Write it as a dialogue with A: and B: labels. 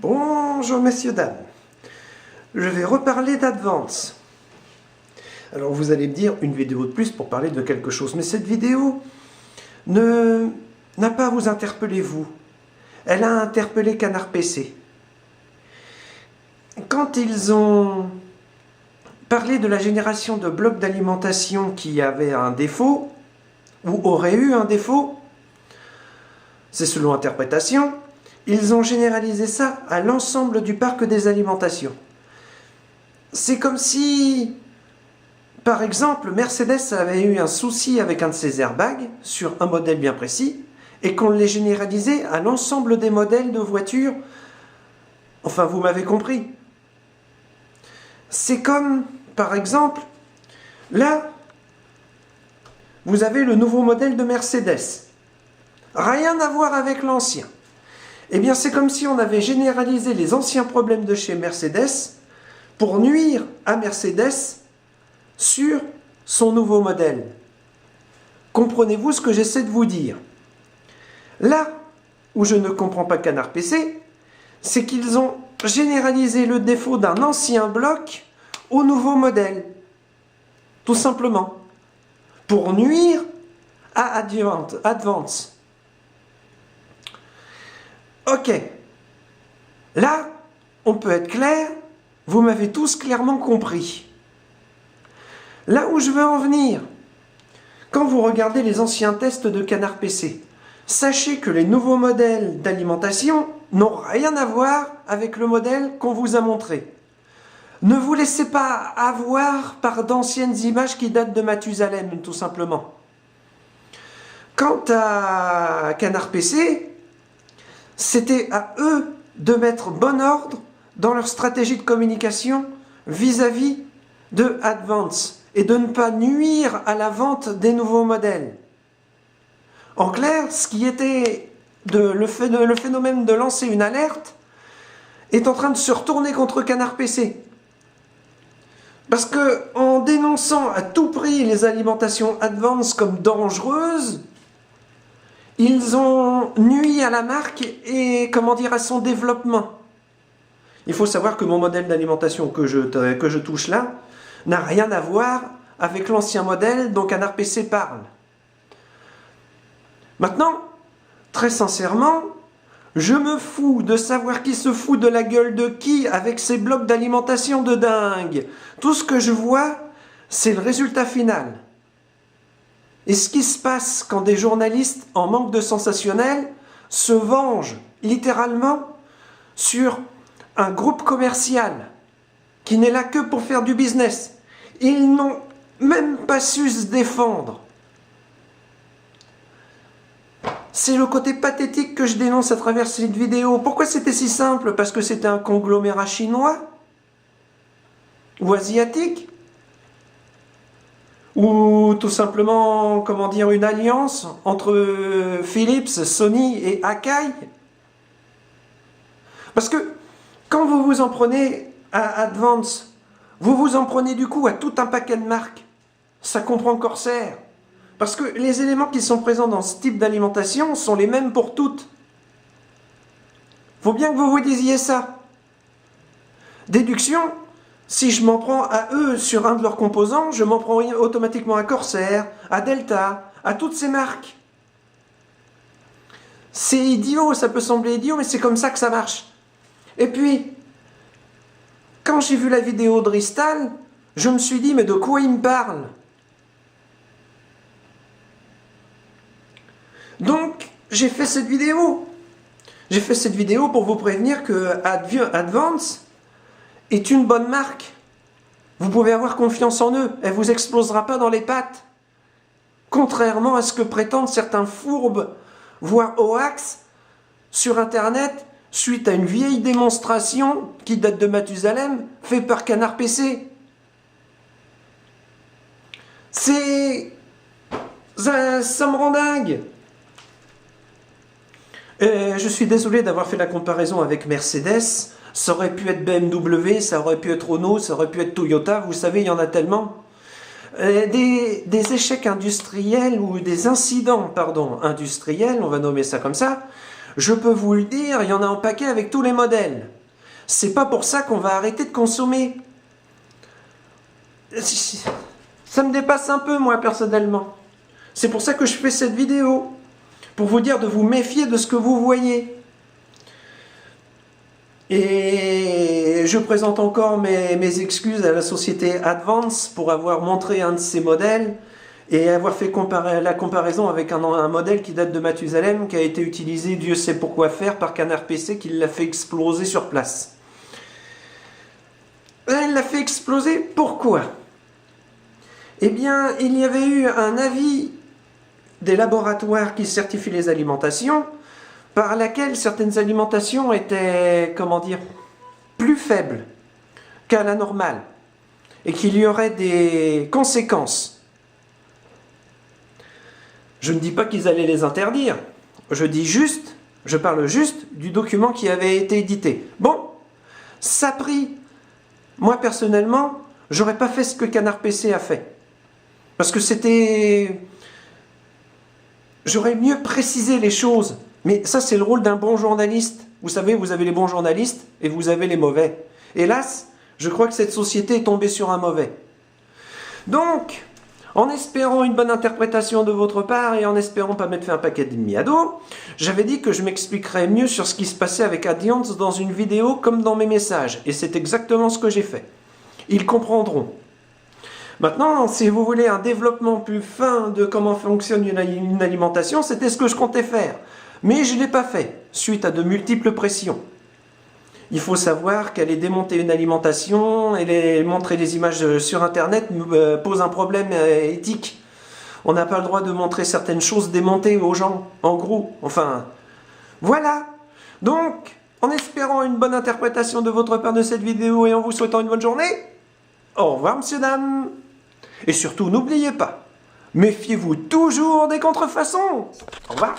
A: Bonjour messieurs, dames. Je vais reparler d'Advance. Alors vous allez me dire, une vidéo de plus pour parler de quelque chose. Mais cette vidéo n'a pas à vous interpeller vous. Elle a interpellé Canard PC. Quand ils ont parlé de la génération de blocs d'alimentation qui avait un défaut, ou aurait eu un défaut, c'est selon interprétation, ils ont généralisé ça à l'ensemble du parc des alimentations. C'est comme si, par exemple, Mercedes avait eu un souci avec un de ses airbags sur un modèle bien précis et qu'on les généralisait à l'ensemble des modèles de voitures. Enfin, vous m'avez compris. C'est comme, par exemple, là, vous avez le nouveau modèle de Mercedes. Rien à voir avec l'ancien. Eh bien, c'est comme si on avait généralisé les anciens problèmes de chez Mercedes pour nuire à Mercedes sur son nouveau modèle. Comprenez-vous ce que j'essaie de vous dire? Là où je ne comprends pas Canard PC, c'est qu'ils ont généralisé le défaut d'un ancien bloc au nouveau modèle. Tout simplement. Pour nuire à Advance. Ok. Là, on peut être clair. Vous m'avez tous clairement compris. Là où je veux en venir, quand vous regardez les anciens tests de Canard PC, sachez que les nouveaux modèles d'alimentation n'ont rien à voir avec le modèle qu'on vous a montré. Ne vous laissez pas avoir par d'anciennes images qui datent de Mathusalem, tout simplement. Quant à Canard PC, c'était à eux de mettre bon ordre dans leur stratégie de communication vis-à-vis de Advance et de ne pas nuire à la vente des nouveaux modèles. En clair, ce qui était le phénomène de lancer une alerte est en train de se retourner contre Canard PC. Parce que en dénonçant à tout prix les alimentations Advance comme dangereuses, ils ont nui à la marque et, comment dire, à son développement. Il faut savoir que mon modèle d'alimentation que je touche là n'a rien à voir avec l'ancien modèle dont Canard PC parle. Maintenant, très sincèrement, je me fous de savoir qui se fout de la gueule de qui avec ces blocs d'alimentation de dingue. Tout ce que je vois, c'est le résultat final. Et ce qui se passe quand des journalistes en manque de sensationnel se vengent littéralement sur un groupe commercial qui n'est là que pour faire du business. Ils n'ont même pas su se défendre. C'est le côté pathétique que je dénonce à travers cette vidéo. Pourquoi c'était si simple? Parce que c'était un conglomérat chinois? Ou asiatique? Ou tout simplement, comment dire, une alliance entre Philips, Sony et Akai? Parce que quand vous vous en prenez à Advance, vous vous en prenez du coup à tout un paquet de marques. Ça comprend Corsair. Parce que les éléments qui sont présents dans ce type d'alimentation sont les mêmes pour toutes. Faut bien que vous vous disiez ça. Déduction, si je m'en prends à eux sur un de leurs composants, je m'en prends automatiquement à Corsair, à Delta, à toutes ces marques. C'est idiot, ça peut sembler idiot, mais c'est comme ça que ça marche. Et puis, quand j'ai vu la vidéo de Ristal, je me suis dit, mais de quoi il me parle? Donc, j'ai fait cette vidéo. J'ai fait cette vidéo pour vous prévenir que Advance est une bonne marque. Vous pouvez avoir confiance en eux. Elle ne vous explosera pas dans les pattes. Contrairement à ce que prétendent certains fourbes, voire hoax, sur Internet, suite à une vieille démonstration qui date de Mathusalem, faite par Canard PC. Ça me rend dingue. Je suis désolé d'avoir fait la comparaison avec Mercedes. Ça aurait pu être BMW, ça aurait pu être Renault, ça aurait pu être Toyota. Vous savez, il y en a tellement. Des échecs industriels ou des incidents, industriels, on va nommer ça comme ça, Je peux vous le dire, il y en a un paquet avec tous les modèles. C'est pas pour ça qu'on va arrêter de consommer. Ça me dépasse un peu, moi, personnellement. C'est pour ça que je fais cette vidéo. Pour vous dire de vous méfier de ce que vous voyez. Et je présente encore mes excuses à la société Advance pour avoir montré un de ces modèles et avoir fait la comparaison avec un modèle qui date de Mathusalem, qui a été utilisé, Dieu sait pourquoi faire, par Canard PC, qui l'a fait exploser sur place. Il l'a fait exploser, pourquoi? Eh bien, il y avait eu un avis des laboratoires qui certifient les alimentations, par laquelle certaines alimentations étaient, comment dire, plus faibles qu'à la normale, et qu'il y aurait des conséquences. Je ne dis pas qu'ils allaient les interdire, je parle juste du document qui avait été édité. Bon, ça a pris. Moi, personnellement, j'aurais pas fait ce que Canard PC a fait. Parce que c'était... J'aurais mieux précisé les choses. Mais ça, c'est le rôle d'un bon journaliste. Vous savez, vous avez les bons journalistes et vous avez les mauvais. Hélas, je crois que cette société est tombée sur un mauvais. Donc, en espérant une bonne interprétation de votre part et en espérant pas m'être fait un paquet d'ennemis à dos, j'avais dit que je m'expliquerais mieux sur ce qui se passait avec Adiance dans une vidéo comme dans mes messages. Et c'est exactement ce que j'ai fait. Ils comprendront. Maintenant, si vous voulez un développement plus fin de comment fonctionne une alimentation, c'était ce que je comptais faire. Mais je ne l'ai pas fait, suite à de multiples pressions. Il faut savoir qu'aller démonter une alimentation et montrer des images sur Internet pose un problème éthique. On n'a pas le droit de montrer certaines choses démontées aux gens, en gros. Enfin, voilà. Donc, en espérant une bonne interprétation de votre part de cette vidéo et en vous souhaitant une bonne journée, au revoir, monsieur, dame. Et surtout, n'oubliez pas, méfiez-vous toujours des contrefaçons. Au revoir.